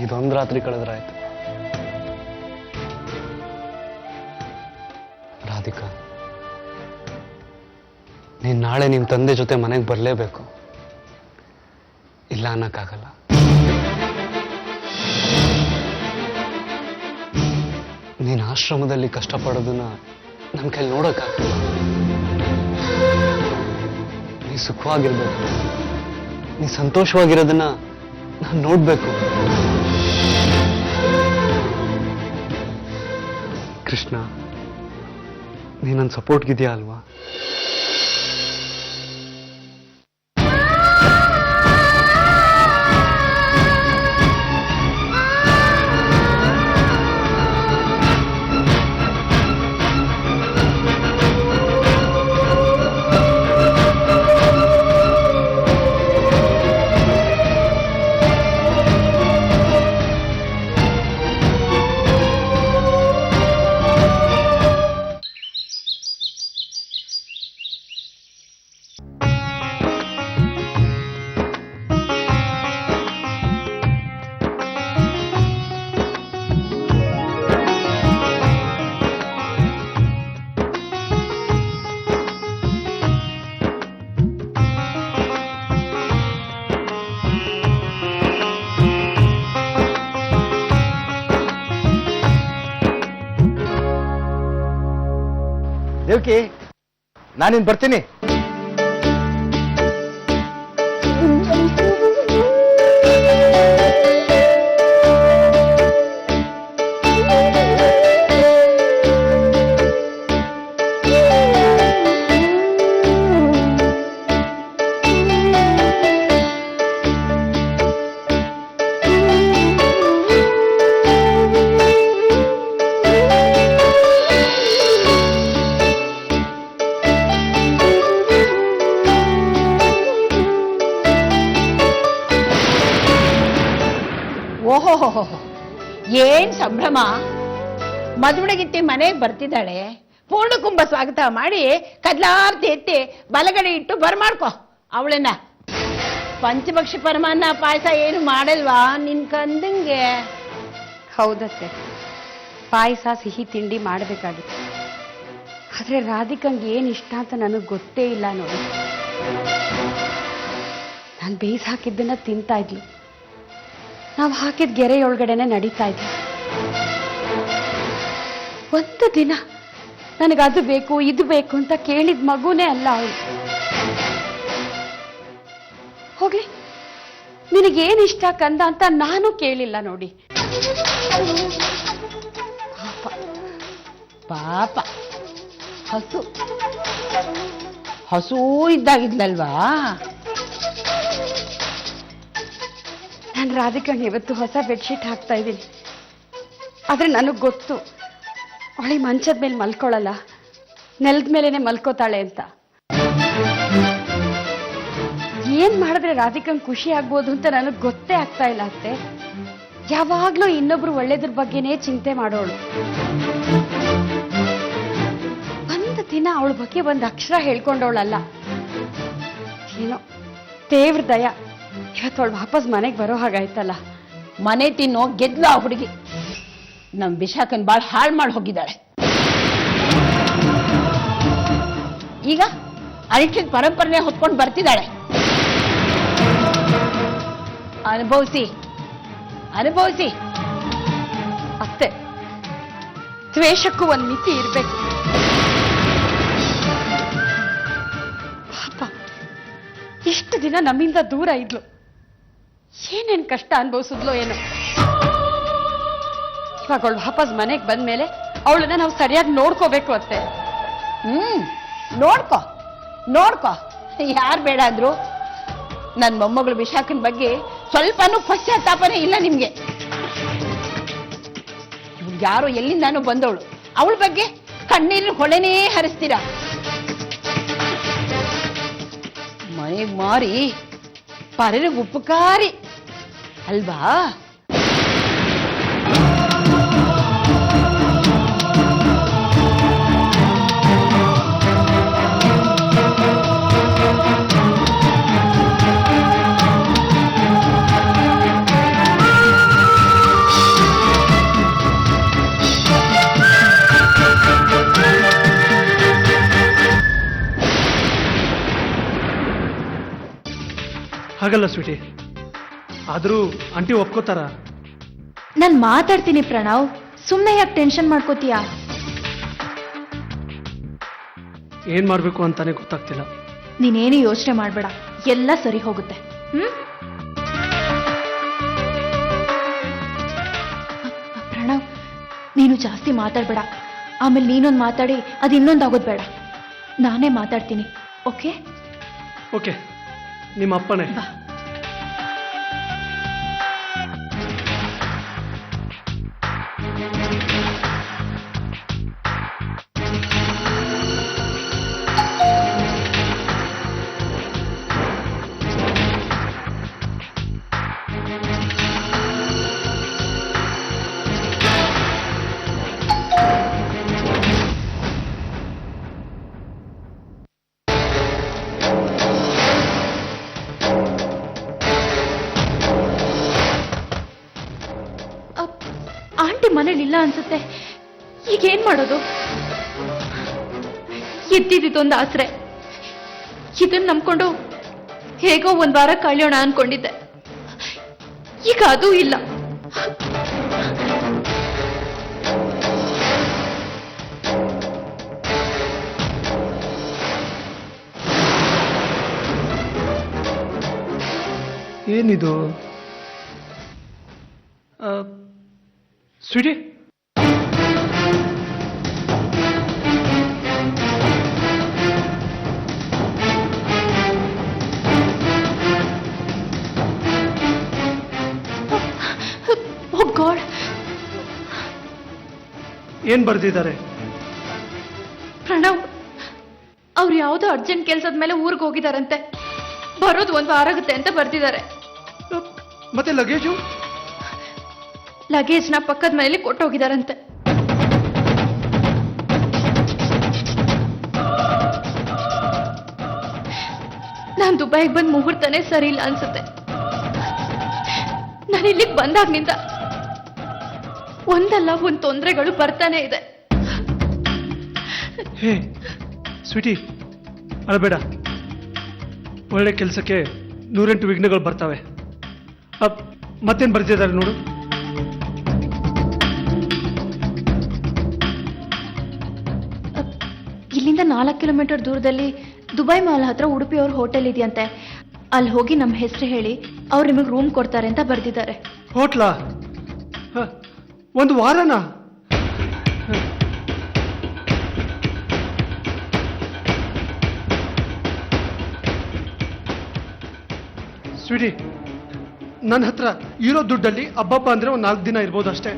ಇದೊಂದು ರಾತ್ರಿ ಕಳೆದ್ರಾಯ್ತು. ರಾಧಿಕಾ, ನೀನ್ ನಾಳೆ ನಿನ್ ತಂದೆ ಜೊತೆ ಮನೆಗೆ ಬರಲೇಬೇಕು. ಇಲ್ಲ ಅನ್ನಕ್ಕಾಗಲ್ಲ. ನೀನ್ ಆಶ್ರಮದಲ್ಲಿ ಕಷ್ಟಪಡೋದನ್ನ ನನ್ನ ಕೈಲಿ ನೋಡೋಕ್ಕಾಗ್ತಿಲ್ಲ. ನೀ ಸುಖವಾಗಿರ್ಬೇಕು, ನೀ ಸಂತೋಷವಾಗಿರೋದನ್ನ ನಾನು ನೋಡ್ಬೇಕು. ಕೃಷ್ಣ, ನೀ ನನ್ನ ಸಪೋರ್ಟ್ಗಿದೆಯಾ ಅಲ್ವಾ? ದೇವಕಿ, ನಾನಿನ್ ಬರ್ತೀನಿ. ಓಹೋ, ಏನ್ ಸಂಭ್ರಮ! ಮದುವೆಗಿತ್ತಿ ಮನೆಗೆ ಬರ್ತಿದ್ದಾಳೆ. ಪೂರ್ಣಕುಂಭ ಸ್ವಾಗತ ಮಾಡಿ ಕದ್ಲಾರ್ತಿ ಎತ್ತಿ ಬಲಗಡೆ ಇಟ್ಟು ಬರ್ಮಾಡ್ಕೊ ಅವಳನ್ನ. ಪಂಚಭಕ್ಷಿ ಪರಮಾನ್ನ ಪಾಯಸ ಏನು ಮಾಡಲ್ವಾ ನಿನ್ ಕಂದಂಗೆ? ಹೌದತ್ತೆ, ಪಾಯಸ ಸಿಹಿ ತಿಂಡಿ ಮಾಡಬೇಕಾಗಿತ್ತು. ಆದ್ರೆ ರಾಧಿಕಂಗೆ ಏನ್ ಇಷ್ಟ ಅಂತ ನನಗೆ ಗೊತ್ತೇ ಇಲ್ಲ ನೋಡಿ. ನಾನು ಬೇಯಿಸಿ ಹಾಕಿದ್ದನ್ನ ತಿಂತಾ ಇದ್ಲು. ನಾವು ಹಾಕಿದ ಗೆರೆಯೊಳಗಡೆನೆ ನಡೀತಾ ಇದ್ವಿ. ಒಂದು ದಿನ ನನಗದು ಬೇಕು ಇದು ಬೇಕು ಅಂತ ಕೇಳಿದ ಮಗುನೇ ಅಲ್ಲ ಅವಳು. ಹೋಗ್ಲಿ, ನಿನಗೇನ್ ಇಷ್ಟ ಕಂದ ಅಂತ ನಾನು ಕೇಳಿಲ್ಲ ನೋಡಿ. ಪಾಪ ಹಸು ಇದ್ದಾಗಿದ್ಲಲ್ವಾ? ನಾನು ರಾಧಿಕಣ್ಣ ಇವತ್ತು ಹೊಸ ಬೆಡ್ಶೀಟ್ ಹಾಕ್ತಾ ಇದ್ದೀನಿ. ಆದ್ರೆ ನನಗೆ ಗೊತ್ತು ಅವಳಿ ಮಂಚದ ಮೇಲೆ ಮಲ್ಕೊಳ್ಳಲ್ಲ, ನೆಲದ ಮೇಲೇನೆ ಮಲ್ಕೋತಾಳೆ ಅಂತ. ಏನ್ ಮಾಡಿದ್ರೆ ರಾಧಿಕಂಗ್ ಖುಷಿ ಆಗ್ಬೋದು ಅಂತ ನನಗೆ ಗೊತ್ತೇ ಆಗ್ತಾ ಇಲ್ಲ ಅತ್ತೆ. ಯಾವಾಗ್ಲೂ ಇನ್ನೊಬ್ರು ಒಳ್ಳೇದ್ರ ಬಗ್ಗೆನೇ ಚಿಂತೆ ಮಾಡೋಳು. ಒಂದು ದಿನ ಅವಳ ಬಗ್ಗೆ ಒಂದು ಅಕ್ಷರ ಹೇಳ್ಕೊಂಡವಳಲ್ಲ. ಏನೋ ದೇವ್ರ ದಯ, ಇವತ್ತವಳು ವಾಪಸ್ ಮನೆಗೆ ಬರೋ ಹಾಗಾಯ್ತಲ್ಲ. ಮನೆ ತಿನ್ನೋ ಗೆದ್ಲು ಆ ಹುಡುಗಿ. ನಮ್ ವಿಶಾಖನ್ ಬಾಳ್ ಹಾಳು ಮಾಡಿ ಹೋಗಿದ್ದಾಳೆ. ಈಗ ಅನಿಕ್ಷಿತ ಪರಂಪರೆ ಹೊತ್ಕೊಂಡು ಬರ್ತಿದ್ದಾಳೆ. ಅನುಭವಿಸಿ ಅನುಭವಿಸಿ. ಅತ್ತೆ, ದ್ವೇಷಕ್ಕೂ ಒಂದು ಮಿತಿ ಇರ್ಬೇಕು. ಪಾಪ ಇಷ್ಟು ದಿನ ನಮ್ಮಿಂದ ದೂರ ಇದ್ಲು, ಏನೇನ್ ಕಷ್ಟ ಅನುಭವಿಸಿದ್ಲು ಏನೋ. ಇವಾಗ ಅವಳು ವಾಪಸ್ ಮನೆಗೆ ಬಂದ್ಮೇಲೆ ಅವಳನ್ನ ನಾವು ಸರಿಯಾಗಿ ನೋಡ್ಕೋಬೇಕು ಅತ್ತೆ. ನೋಡ್ಕೊ ನೋಡ್ಕೊ, ಯಾರು ಬೇಡ ಅಂದ್ರು. ನನ್ನ ಮೊಮ್ಮಗಳು ವಿಶಾಖನ್ ಬಗ್ಗೆ ಸ್ವಲ್ಪನೂ ಪಶ್ಚಾತ್ತಾಪನೇ ಇಲ್ಲ ನಿಮ್ಗೆ. ಯಾರೋ ಎಲ್ಲಿಂದಾನು ಬಂದವಳು, ಅವಳ ಬಗ್ಗೆ ಕಣ್ಣೀರಿನ ಹೊಳೆನೇ ಹರಿಸ್ತೀರಾ. ಮನೆಗೆ ಮಾರಿ ಪರರಿಗೆ ಉಪಕಾರಿ ಅಲ್ವಾ? ಹಾಗಲ್ಲ ಸ್ವೀಟಿ, ಆದರೂ ಆಂಟಿ ಒಪ್ಕೋತಾರ? ನಾನು ಮಾತಾಡ್ತೀನಿ ಪ್ರಣವ್, ಸುಮ್ಮನೆ ಯಾಕೆ ಟೆನ್ಷನ್ ಮಾಡ್ಕೋತೀಯಾ? ಏನ್ ಮಾಡ್ಬೇಕು ಅಂತಾನೆ ಗೊತ್ತಾಗ್ತಿಲ್ಲ. ನೀನೇನು ಯೋಚನೆ ಮಾಡಬೇಡ, ಎಲ್ಲ ಸರಿ ಹೋಗುತ್ತೆ. ಪ್ರಣವ್, ನೀನು ಜಾಸ್ತಿ ಮಾತಾಡ್ಬೇಡ. ಆಮೇಲೆ ನೀನೊಂದು ಮಾತಾಡಿ ಅದು ಇನ್ನೊಂದಾಗೋದು ಬೇಡ. ನಾನೇ ಮಾತಾಡ್ತೀನಿ, ಓಕೆ? ಓಕೆ, ನಿಮ್ಮ ಅಪ್ಪನೇ. ಬಾ. ಆಂಟಿ ಮನೇಲಿಲ್ಲ ಅನ್ಸುತ್ತೆ. ಈಗೇನ್ ಮಾಡೋದು? ಇದ್ದಿದ್ದೊಂದು ಆಸರೆ, ಇದನ್ನ ನಂಬ್ಕೊಂಡು ಹೇಗೋ ಒಂದ್ ವಾರ ಕಳೆಯೋಣ ಅನ್ಕೊಂಡಿದ್ದೆ. ಈಗ ಅದೂ ಇಲ್ಲ. ಏನಿದು ಸ್ವೀಟಿ? ಓ ಗಾಡ್, ಏನ್ ಬರ್ದಿದ್ದಾರೆ? ಪ್ರಣವ್, ಅವ್ರು ಯಾವುದೋ ಅರ್ಜೆಂಟ್ ಕೆಲ್ಸದ ಮೇಲೆ ಊರಿಗೆ ಹೋಗಿದಾರಂತೆ. ಬರೋದು ಒಂದು ವಾರ ಆಗುತ್ತೆ ಅಂತ ಬರ್ತಿದ್ದಾರೆ. ಮತ್ತೆ ಲಗೇಜು? ಲಗೇಜ್ನ ಪಕ್ಕದ ಮನೆಯಲ್ಲಿ ಕೊಟ್ಟೋಗಿದಾರಂತೆ. ನಾನು ದುಬೈಗೆ ಬಂದು ಮುಹೂರ್ತನೇ ಸರಿ ಇಲ್ಲ ಅನ್ಸುತ್ತೆ. ನಾನು ಇಲ್ಲಿಗೆ ಬಂದಾಗ್ನಿಂದ ಒಂದಲ್ಲ ಒಂದು ತೊಂದರೆಗಳು ಬರ್ತಾನೆ ಇದೆ. ಹೇ ಸ್ವೀಟಿ, ಅಳಬೇಡ. ಒಳ್ಳೆ ಕೆಲಸಕ್ಕೆ 108 ವಿಘ್ನಗಳು ಬರ್ತವೆ. ಮತ್ತೇನು ಬರ್ತಿದ್ದಾರೆ ನೋಡು. ಇಲ್ಲಿಂದ 4 ಕಿಲೋಮೀಟರ್ ದೂರದಲ್ಲಿ ದುಬೈ ಮಾಲ್ ಹತ್ರ ಉಡುಪಿ ಅವ್ರ ಹೋಟೆಲ್ ಇದೆಯಂತೆ. ಅಲ್ಲಿ ಹೋಗಿ ನಮ್ಮ ಹೆಸರು ಹೇಳಿ ಅವ್ರು ನಿಮಗೆ ರೂಮ್ ಕೊಡ್ತಾರೆ ಅಂತ ಬರ್ದಿದ್ದಾರೆ. ಹೋಟ್ಲಾ? ಒಂದು ವಾರನಾ? ಸ್ವೀಟಿ, ನನ್ನ ಹತ್ರ ಇರೋ ದುಡ್ಡಲ್ಲಿ ಹಬ್ಬಬ್ಬ ಅಂದ್ರೆ ಒಂದು 4 ದಿನ ಇರ್ಬೋದು ಅಷ್ಟೇ.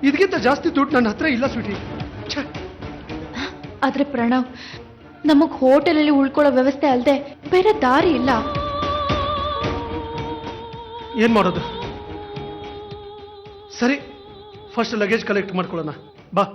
ಇದಕ್ಕಿಂತ ಜಾಸ್ತಿ ದುಡ್ಡು ನನ್ನ ಹತ್ರ ಇಲ್ಲ ಸ್ವೀಟಿ. ಛೇ. ಆದ್ರೆ ಪ್ರಣವ್, ನಮಗ್ ಹೋಟೆಲಲ್ಲಿ ಉಳ್ಕೊಳ್ಳೋ ವ್ಯವಸ್ಥೆ ಅಲ್ಲದೆ ಬೇರೆ ದಾರಿ ಇಲ್ಲ. ಏನ್ ಮಾಡೋದು? ಸರಿ, ಫಸ್ಟ್ ಲಗೇಜ್ ಕಲೆಕ್ಟ್ ಮಾಡ್ಕೊಳ್ಳೋಣ ಬಾ.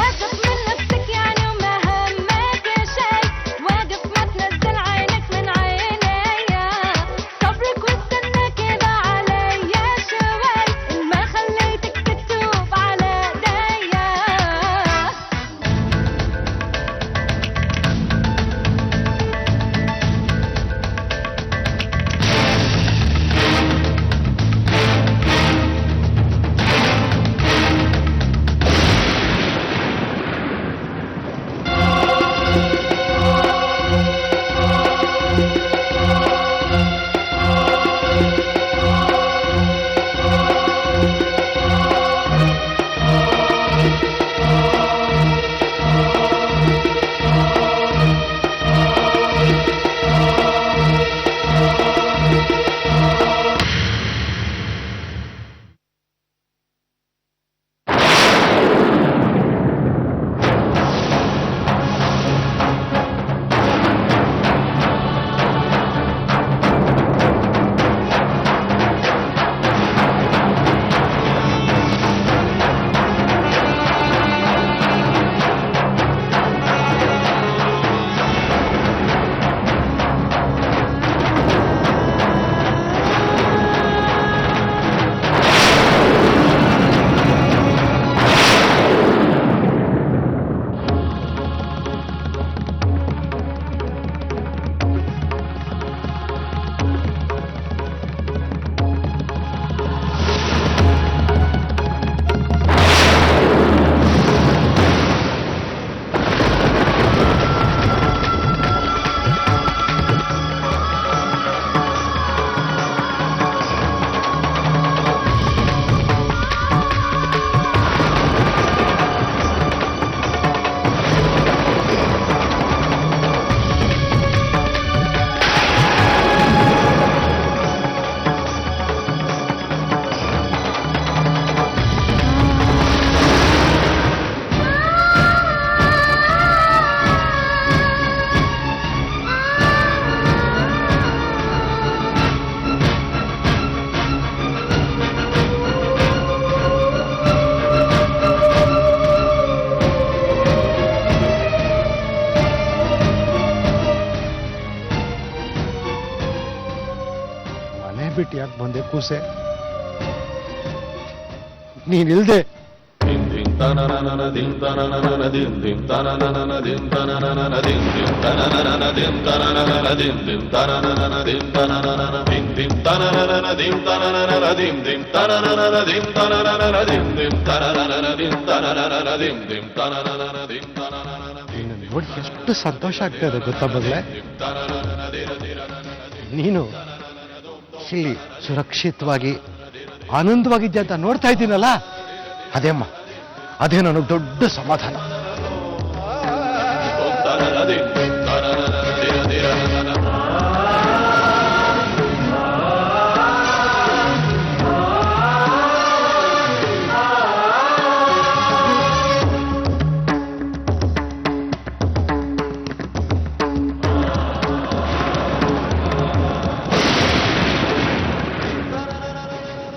واثق من نفسك يعني ಯಾಕೆ ಬಂದೆ ಕೂಸೆ? ನೀನಿಲ್ದೆ ನೋಡಿ ಎಷ್ಟು ಸಂತೋಷ ಆಗ್ತದೆ ಗೊತ್ತಾ ಮಗಳೇ? ನೀನು ಇಲ್ಲಿ ಸುರಕ್ಷಿತವಾಗಿ ಆನಂದವಾಗಿದ್ದೆ ಅಂತ ನೋಡ್ತಾ ಇದ್ದೀನಲ್ಲ, ಅದೇಮ್ಮ, ಅದೇ ನನಗೆ ದೊಡ್ಡ ಸಮಾಧಾನ.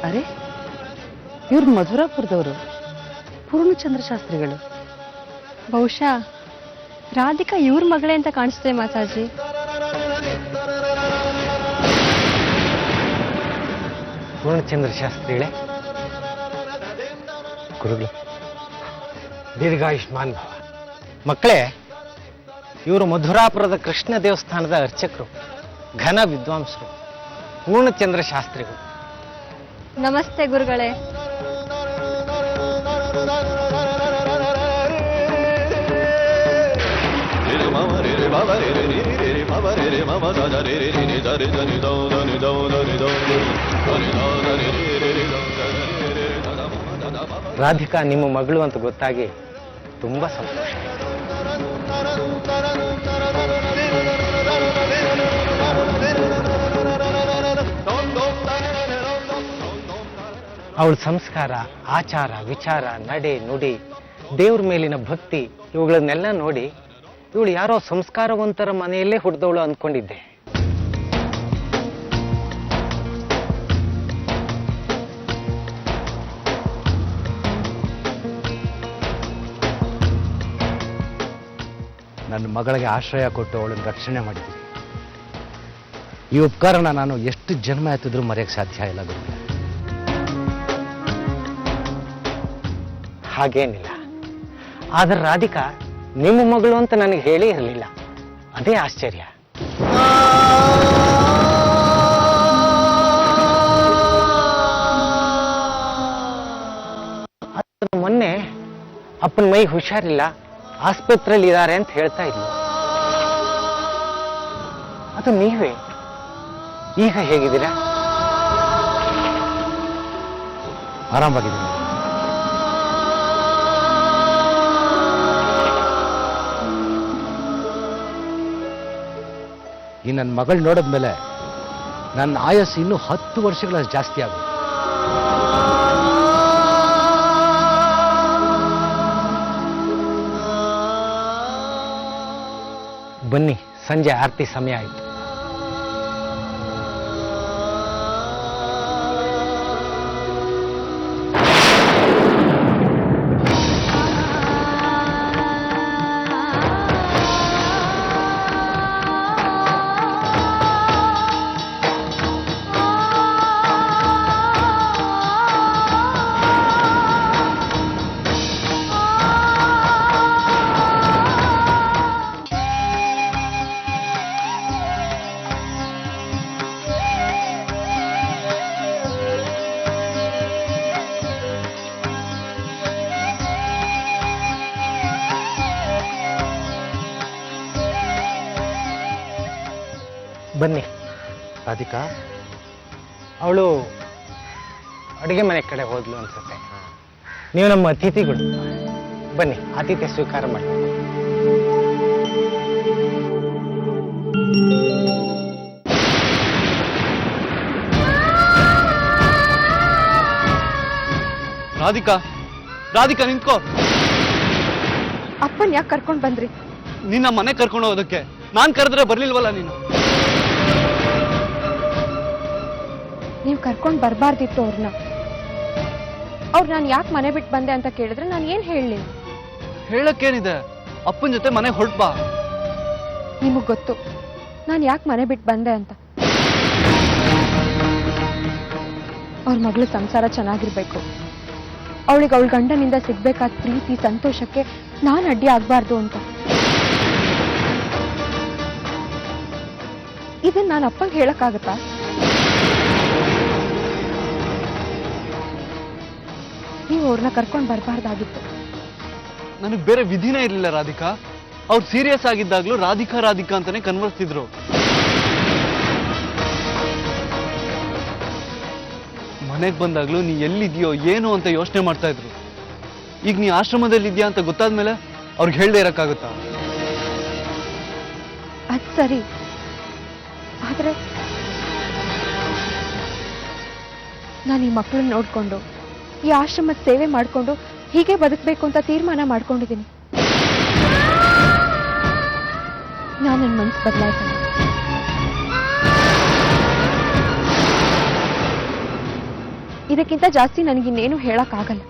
ಅರೆ, ಇವ್ರು ಮಧುರಾಪುರದವರು, ಪೂರ್ಣಚಂದ್ರ ಶಾಸ್ತ್ರಿಗಳು. ಬಹುಶಃ ರಾಧಿಕಾ ಇವ್ರ ಮಗಳೇ ಅಂತ ಕಾಣಿಸ್ತದೆ ಮಾತಾಜಿ. ಪೂರ್ಣಚಂದ್ರ ಶಾಸ್ತ್ರಿಗಳೇ, ಗುರುಗಳು, ದೀರ್ಘಾಯುಷ್ಮಾನ್ ಭವ. ಮಕ್ಕಳೇ, ಇವರು ಮಧುರಾಪುರದ ಕೃಷ್ಣ ದೇವಸ್ಥಾನದ ಅರ್ಚಕರು, ಘನ ವಿದ್ವಾಂಸರು, ಪೂರ್ಣಚಂದ್ರ ಶಾಸ್ತ್ರಿಗಳು. ನಮಸ್ತೆ ಗುರುಗಳೇ. ರಾಧಿಕಾ ನಿಮ್ಮ ಮಗಳು ಅಂತ ಗೊತ್ತಾಗಿ ತುಂಬಾ ಸಂತೋಷ. ಅವಳ ಸಂಸ್ಕಾರ, ಆಚಾರ, ವಿಚಾರ, ನಡೆ, ನುಡಿ, ದೇವ್ರ ಮೇಲಿನ ಭಕ್ತಿ, ಇವುಗಳನ್ನೆಲ್ಲ ನೋಡಿ ಇವಳು ಯಾರೋ ಸಂಸ್ಕಾರವಂತರ ಮನೆಯಲ್ಲೇ ಹುಟ್ಟಿದವಳು ಅಂದ್ಕೊಂಡಿದ್ದೆ. ನನ್ನ ಮಗಳಿಗೆ ಆಶ್ರಯ ಕೊಟ್ಟು ಅವಳನ್ನು ರಕ್ಷಣೆ ಮಾಡಿದ್ದೀನಿ. ಈ ಉಪಕಾರನ ನಾನು ಎಷ್ಟು ಜನ್ಮ ಎತ್ತಿದ್ರೂ ಮರೆಯಕ್ಕೆ ಸಾಧ್ಯ ಇಲ್ಲ ಗುರುಗಳೇ. ಹಾಗೇನಿಲ್ಲ. ಆದ್ರೆ ರಾಧಿಕಾ ನಿಮ್ಮ ಮಗಳು ಅಂತ ನನಗೆ ಹೇಳೇ ಇರಲಿಲ್ಲ. ಅದೇ ಆಶ್ಚರ್ಯ. ಮೊನ್ನೆ ಅಪ್ಪನ ಮೈ ಹುಷಾರಿಲ್ಲ, ಆಸ್ಪತ್ರೆಯಲ್ಲಿ ಇದ್ದಾರೆ ಅಂತ ಹೇಳ್ತಾ ಇದ್ಲು. ಅದು ನೀವೇ. ಈಗ ಹೇಗಿದ್ದೀರಾ? ಆರಾಮಾಗಿದ್ದೀನಿ. ಈ ನನ್ನ ಮಗಳು ನೋಡಿದ್ಮೇಲೆ ನನ್ನ ಆಯಸ್ಸು ಇನ್ನೂ 10 ವರ್ಷಗಳಷ್ಟು ಜಾಸ್ತಿ ಆಗುತ್ತೆ. ಬನ್ನಿ, ಸಂಜೆ ಆರತಿ ಸಮಯ ಆಯಿತು. ಬನ್ನಿ. ರಾಧಿಕಾ, ಅವಳು ಅಡುಗೆ ಮನೆ ಕಡೆ ಹೋದ್ಲು ಅನ್ಸುತ್ತೆ. ನೀವು ನಮ್ಮ ಅತಿಥಿಗಳು, ಬನ್ನಿ ಆತಿಥ್ಯ ಸ್ವೀಕಾರ ಮಾಡಿ. ರಾಧಿಕಾ, ರಾಧಿಕಾ ನಿಂತ್ಕೋ. ಅಪ್ಪನ್ ಯಾಕೆ ಕರ್ಕೊಂಡು ಬಂದ್ರಿ? ನಿನ್ನ ಮನೆ ಕರ್ಕೊಂಡು ಹೋಗೋದಕ್ಕೆ. ನಾನ್ ಕರೆದ್ರೆ ಬರ್ಲಿಲ್ವಲ್ಲ ನೀನು? ನೀವು ಕರ್ಕೊಂಡು ಬರಬಾರ್ದಿತ್ತು ಅವ್ರನ್ನ. ಅವ್ರು ನಾನು ಯಾಕೆ ಮನೆ ಬಿಟ್ಟು ಬಂದೆ ಅಂತ ಕೇಳಿದ್ರೆ ನಾನು ಏನು ಹೇಳಲಿ? ಹೇಳಕ್ಕೇನಿದೆ, ಅಪ್ಪನ ಜೊತೆ ಮನೆ ಹೊರಟ್ ಬಾ. ನಿಮಗೆ ಗೊತ್ತು ನಾನು ಯಾಕೆ ಮನೆ ಬಿಟ್ಟು ಬಂದೆ ಅಂತ. ಅವ್ರ ಮಗಳ ಸಂಸಾರ ಚೆನ್ನಾಗಿರ್ಬೇಕು, ಅವಳಿಗೆ ಅವಳ ಗಂಡನಿಂದ ಸಿಗ್ಬೇಕಾದ ಪ್ರೀತಿ ಸಂತೋಷಕ್ಕೆ ನಾನು ಅಡ್ಡಿ ಆಗ್ಬಾರ್ದು ಅಂತ. ಇದನ್ನ ನಾನು ಅಪ್ಪಂಗೆ ಹೇಳಕ್ಕಾಗತ್ತಾ? ನೀವು ಅವ್ರನ್ನ ಕರ್ಕೊಂಡು ಬರಬಾರ್ದಾಗಿತ್ತು. ನನಗೆ ಬೇರೆ ವಿಧಿನೇ ಇರಲಿಲ್ಲ ರಾಧಿಕಾ. ಅವ್ರು ಸೀರಿಯಸ್ ಆಗಿದ್ದಾಗ್ಲೂ ರಾಧಿಕಾ ರಾಧಿಕಾ ಅಂತಾನೆ ಕನ್ವರ್ಸ್ತಿದ್ರು. ಮನೆಗೆ ಬಂದಾಗ್ಲೂ ನೀ ಎಲ್ಲಿದ್ಯೋ ಏನು ಅಂತ ಯೋಚನೆ ಮಾಡ್ತಾ ಇದ್ರು. ಈಗ ನೀ ಆಶ್ರಮದಲ್ಲಿ ಇದೆಯಾ ಅಂತ ಗೊತ್ತಾದ್ಮೇಲೆ ಅವ್ರಿಗೆ ಹೇಳ್ದೆ ಇರಕ್ಕಾಗುತ್ತಾ? ಅದ್ ಸರಿ, ಆದ್ರೆ ನಾನು ಈ ಮಕ್ಕಳನ್ನ ನೋಡ್ಕೊಂಡು ಈ ಆಶ್ರಮದ ಸೇವೆ ಮಾಡ್ಕೊಂಡು ಹೀಗೆ ಬದುಕಬೇಕು ಅಂತ ತೀರ್ಮಾನ ಮಾಡ್ಕೊಂಡಿದ್ದೀನಿ. ನಾನು ನನ್ನ ಮನಸ್ಸು ಬದಲಾಯಿಸಲ್ಲ. ಇದಕ್ಕಿಂತ ಜಾಸ್ತಿ ನನಗಿನ್ನೇನು ಹೇಳಕ್ಕಾಗಲ್ಲ.